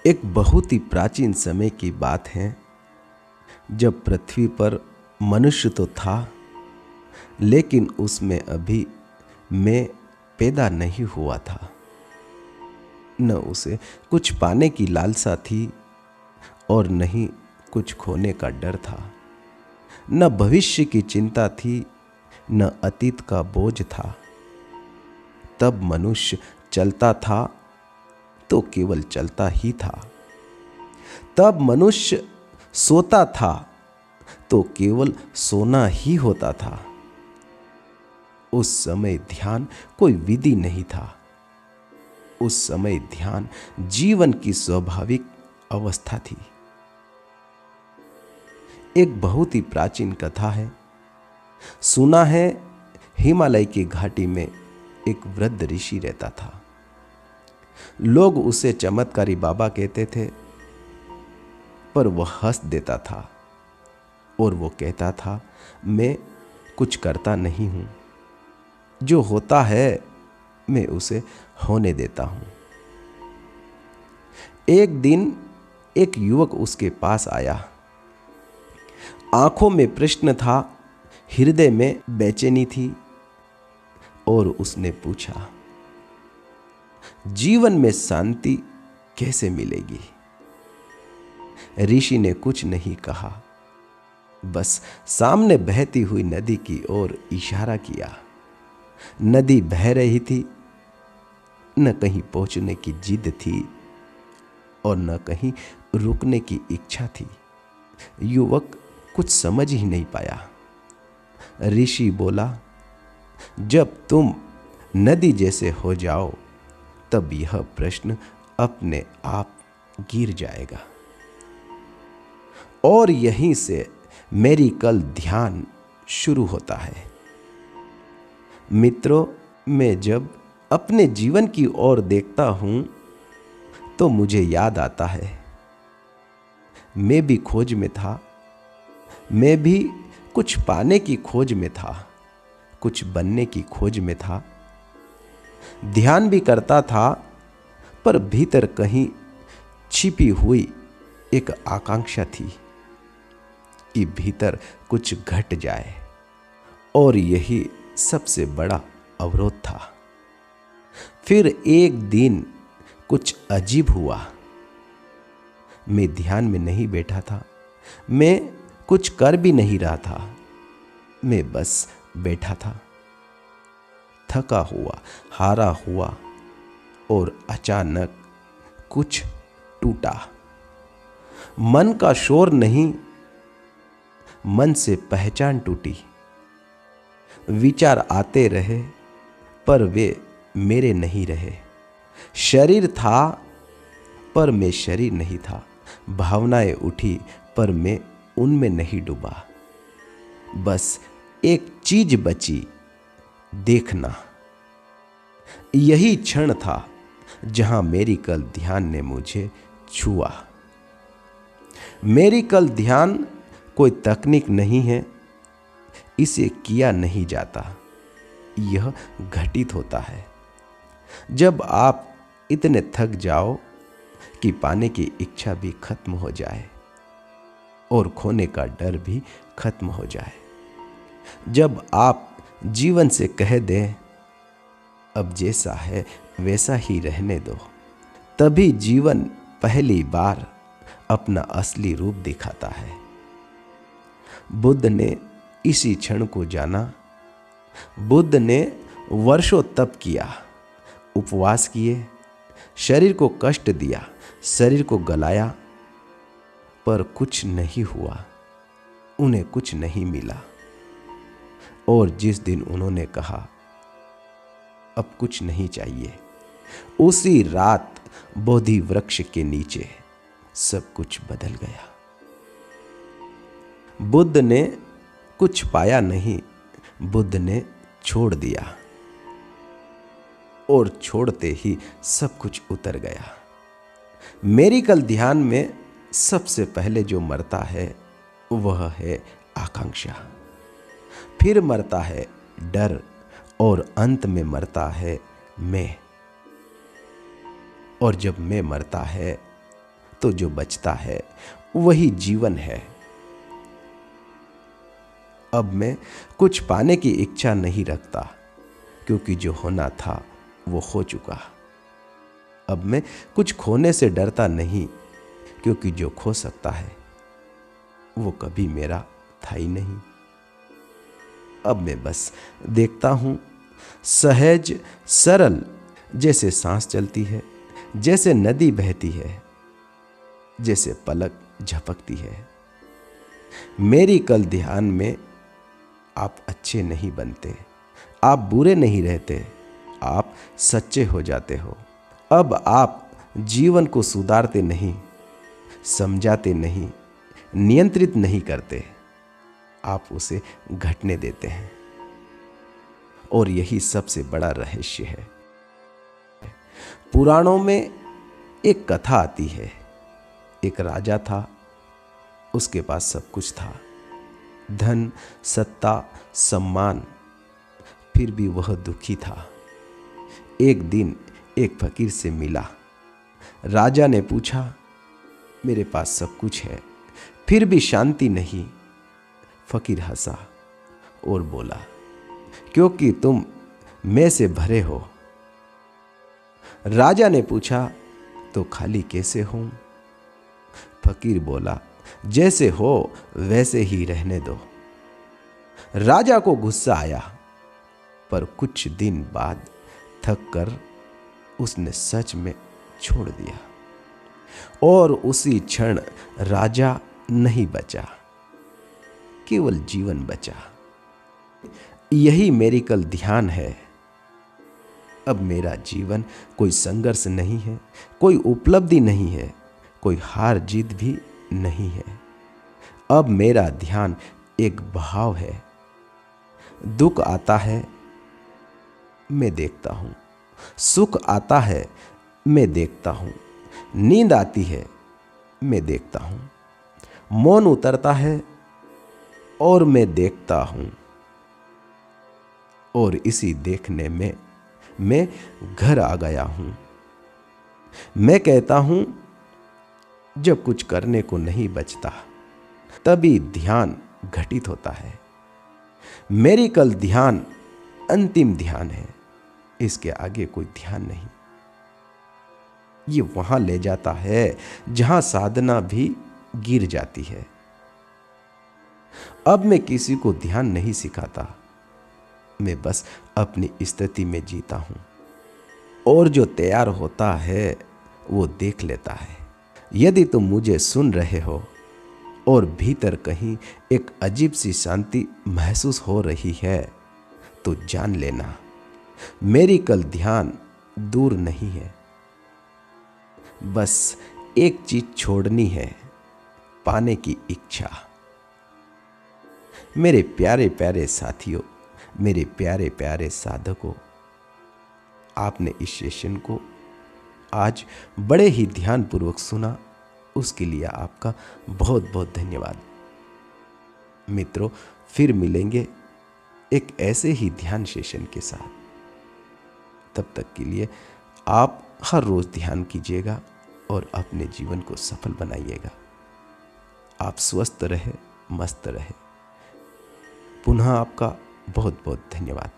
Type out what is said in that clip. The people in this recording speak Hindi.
एक बहुत ही प्राचीन समय की बात है, जब पृथ्वी पर मनुष्य तो था, लेकिन उसमें अभी मैं पैदा नहीं हुआ था। न उसे कुछ पाने की लालसा थी और न ही कुछ खोने का डर था। न भविष्य की चिंता थी, न अतीत का बोझ था। तब मनुष्य चलता था तो केवल चलता ही था। तब मनुष्य सोता था तो केवल सोना ही होता था। उस समय ध्यान कोई विधि नहीं था। उस समय ध्यान जीवन की स्वाभाविक अवस्था थी। एक बहुत ही प्राचीन कथा है। सुना है, हिमालय की घाटी में एक वृद्ध ऋषि रहता था। लोग उसे चमत्कारी बाबा कहते थे, पर वह हंस देता था और वो कहता था, मैं कुछ करता नहीं हूं, जो होता है मैं उसे होने देता हूं। एक दिन एक युवक उसके पास आया। आंखों में प्रश्न था, हृदय में बेचैनी थी, और उसने पूछा, जीवन में शांति कैसे मिलेगी? ऋषि ने कुछ नहीं कहा, बस सामने बहती हुई नदी की ओर इशारा किया। नदी बह रही थी, न कहीं पहुंचने की जिद थी और न कहीं रुकने की इच्छा थी। युवक कुछ समझ ही नहीं पाया। ऋषि बोला, जब तुम नदी जैसे हो जाओ, तब यह प्रश्न अपने आप गिर जाएगा। और यहीं से मेरी कल ध्यान शुरू होता है। मित्रों, मैं जब अपने जीवन की ओर देखता हूं, तो मुझे याद आता है, मैं भी खोज में था। मैं भी कुछ पाने की खोज में था, कुछ बनने की खोज में था। ध्यान भी करता था, पर भीतर कहीं छिपी हुई एक आकांक्षा थी कि भीतर कुछ घट जाए, और यही सबसे बड़ा अवरोध था। फिर एक दिन कुछ अजीब हुआ। मैं ध्यान में नहीं बैठा था, मैं कुछ कर भी नहीं रहा था, मैं बस बैठा था, थका हुआ, हारा हुआ, और अचानक कुछ टूटा। मन का शोर नहीं, मन से पहचान टूटी। विचार आते रहे, पर वे मेरे नहीं रहे। शरीर था, पर मैं शरीर नहीं था। भावनाएं उठी, पर मैं उनमें नहीं डूबा। बस एक चीज बची, देखना। यही क्षण था जहां मेरी कल ध्यान ने मुझे छुआ। मेरी कल ध्यान कोई तकनीक नहीं है, इसे किया नहीं जाता, यह घटित होता है। जब आप इतने थक जाओ कि पाने की इच्छा भी खत्म हो जाए और खोने का डर भी खत्म हो जाए। जब आप जीवन से कह दें, अब जैसा है वैसा ही रहने दो, तभी जीवन पहली बार अपना असली रूप दिखाता है। बुद्ध ने इसी क्षण को जाना। बुद्ध ने वर्षों तप किया, उपवास किए, शरीर को कष्ट दिया, शरीर को गलाया, पर कुछ नहीं हुआ, उन्हें कुछ नहीं मिला। और जिस दिन उन्होंने कहा, अब कुछ नहीं चाहिए, उसी रात बोधि वृक्ष के नीचे सब कुछ बदल गया। बुद्ध ने कुछ पाया नहीं, बुद्ध ने छोड़ दिया, और छोड़ते ही सब कुछ उतर गया। मेरी कल ध्यान में सबसे पहले जो मरता है वह है आकांक्षा, फिर मरता है डर, और अंत में मरता है मैं। और जब मैं मरता है तो जो बचता है वही जीवन है। अब मैं कुछ पाने की इच्छा नहीं रखता, क्योंकि जो होना था वो हो चुका। अब मैं कुछ खोने से डरता नहीं, क्योंकि जो खो सकता है वो कभी मेरा था ही नहीं। अब मैं बस देखता हूं, सहज सरल, जैसे सांस चलती है, जैसे नदी बहती है, जैसे पलक झपकती है। मेरी कल ध्यान में आप अच्छे नहीं बनते, आप बुरे नहीं रहते, आप सच्चे हो जाते हो। अब आप जीवन को सुधारते नहीं, समझाते नहीं, नियंत्रित नहीं करते, आप उसे घटने देते हैं। और यही सबसे बड़ा रहस्य है। पुराणों में एक कथा आती है। एक राजा था, उसके पास सब कुछ था, धन, सत्ता, सम्मान, फिर भी वह दुखी था। एक दिन एक फकीर से मिला। राजा ने पूछा, मेरे पास सब कुछ है, फिर भी शांति नहीं। फकीर हंसा और बोला, क्योंकि तुम मैं से भरे हो। राजा ने पूछा, तो खाली कैसे हूं? फकीर बोला, जैसे हो वैसे ही रहने दो। राजा को गुस्सा आया, पर कुछ दिन बाद थक कर उसने सच में छोड़ दिया। और उसी क्षण राजा नहीं बचा, केवल जीवन बचा। यही मेरी कल ध्यान है। अब मेरा जीवन कोई संघर्ष नहीं है, कोई उपलब्धि नहीं है, कोई हार जीत भी नहीं है। अब मेरा ध्यान एक भाव है। दुख आता है, मैं देखता हूं, सुख आता है, मैं देखता हूं, नींद आती है, मैं देखता हूं, मौन उतरता है और मैं देखता हूं। और इसी देखने में मैं घर आ गया हूं। मैं कहता हूं, जब कुछ करने को नहीं बचता तभी ध्यान घटित होता है। मेरी कल ध्यान अंतिम ध्यान है, इसके आगे कोई ध्यान नहीं। ये वहां ले जाता है जहां साधना भी गिर जाती है। अब मैं किसी को ध्यान नहीं सिखाता, मैं बस अपनी स्थिति में जीता हूं। और जो तैयार होता है वो देख लेता है। यदि तुम मुझे सुन रहे हो और भीतर कहीं एक अजीब सी शांति महसूस हो रही है, तो जान लेना मेरी कल ध्यान दूर नहीं है। बस एक चीज छोड़नी है, पाने की इच्छा। मेरे प्यारे प्यारे साथियों, मेरे प्यारे प्यारे साधकों, आपने इस सेशन को आज बड़े ही ध्यानपूर्वक सुना, उसके लिए आपका बहुत बहुत धन्यवाद। मित्रों, फिर मिलेंगे एक ऐसे ही ध्यान सेशन के साथ। तब तक के लिए आप हर रोज ध्यान कीजिएगा और अपने जीवन को सफल बनाइएगा। आप स्वस्थ रहे, मस्त रहे। पुनः आपका बहुत बहुत धन्यवाद।